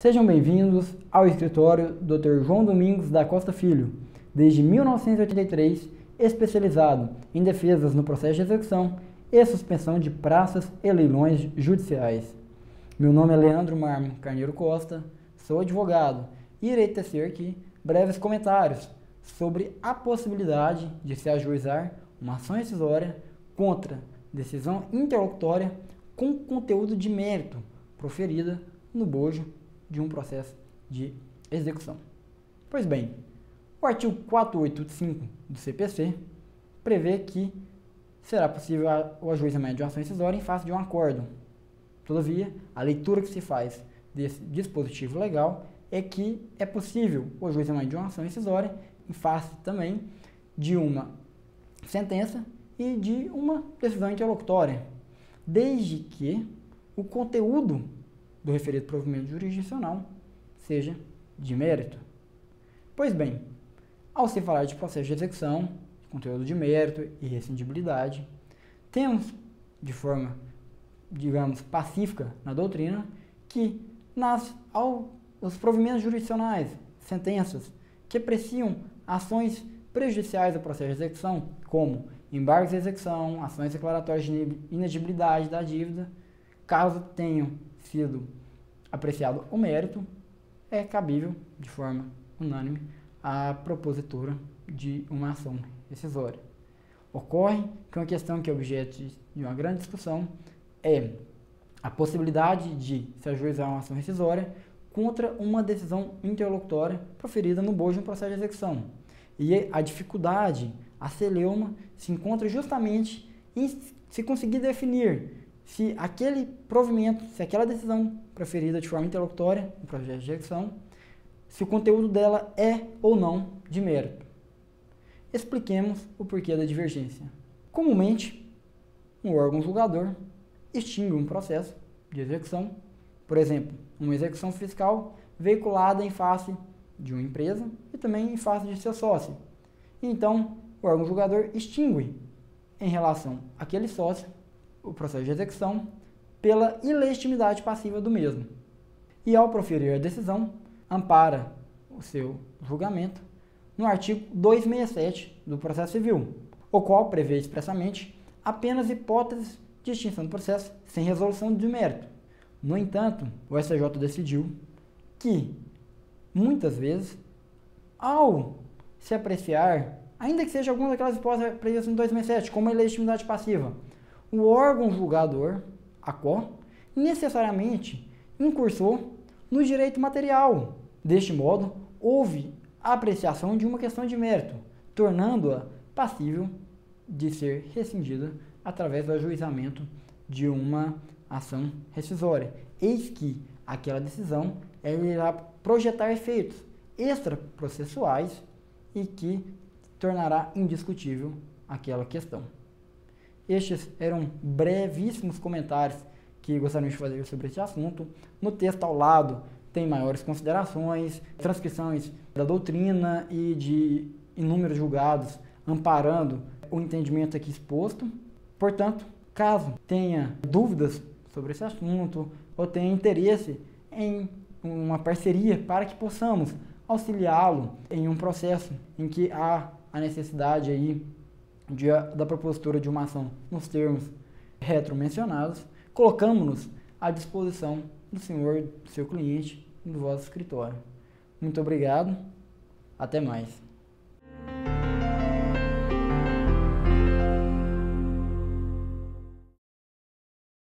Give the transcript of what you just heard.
Sejam bem-vindos ao escritório Dr. João Domingos da Costa Filho, desde 1983, especializado em defesas no processo de execução e suspensão de praças e leilões judiciais. Meu nome é Leandro Marmo Carneiro Costa, sou advogado e irei tecer aqui breves comentários sobre a possibilidade de se ajuizar uma ação rescisória contra decisão interlocutória com conteúdo de mérito proferida no bojo de um processo de execução. Pois bem, o artigo 485 do CPC prevê que será possível o ajuizamento de uma ação rescisória em face de um acordo. Todavia, a leitura que se faz desse dispositivo legal é que é possível o ajuizamento de uma ação rescisória em face também de uma sentença e de uma decisão interlocutória, desde que o conteúdo do referido provimento jurisdicional seja de mérito. Pois bem, ao se falar de processo de execução, conteúdo de mérito e rescindibilidade, temos de forma, digamos, pacífica na doutrina que os provimentos jurisdicionais, sentenças, que apreciam ações prejudiciais ao processo de execução, como embargos de execução, ações declaratórias de inexigibilidade da dívida, caso tenham sido apreciado o mérito, é cabível, de forma unânime, a propositura de uma ação rescisória. Ocorre que uma questão que é objeto de uma grande discussão é a possibilidade de se ajuizar uma ação rescisória contra uma decisão interlocutória proferida no bojo de um processo de execução. E a dificuldade, a celeuma, se encontra justamente em se conseguir definir se aquele provimento, se aquela decisão proferida de forma interlocutória no processo de execução, se o conteúdo dela é ou não de mérito. Expliquemos o porquê da divergência. Comumente, um órgão julgador extingue um processo de execução, por exemplo, uma execução fiscal veiculada em face de uma empresa e também em face de seu sócio. Então, o órgão julgador extingue em relação àquele sócio o processo de execução pela ilegitimidade passiva do mesmo. E ao proferir a decisão, ampara o seu julgamento no artigo 267 do Processo Civil, o qual prevê expressamente apenas hipóteses de extinção do processo sem resolução de mérito. No entanto, o STJ decidiu que, muitas vezes, ao se apreciar, ainda que seja alguma daquelas hipóteses previstas no 267, como a ilegitimidade passiva, o órgão julgador, a COR, necessariamente incursou no direito material. Deste modo, houve a apreciação de uma questão de mérito, tornando-a passível de ser rescindida através do ajuizamento de uma ação rescisória. Eis que aquela decisão irá projetar efeitos extraprocessuais e que tornará indiscutível aquela questão. Estes eram brevíssimos comentários que gostaríamos de fazer sobre este assunto. No texto ao lado tem maiores considerações, transcrições da doutrina e de inúmeros julgados amparando o entendimento aqui exposto. Portanto, caso tenha dúvidas sobre esse assunto ou tenha interesse em uma parceria para que possamos auxiliá-lo em um processo em que há a necessidade aí da propositura de uma ação nos termos retromencionados, colocamos-nos à disposição do senhor, do seu cliente, do vosso escritório. Muito obrigado, até mais.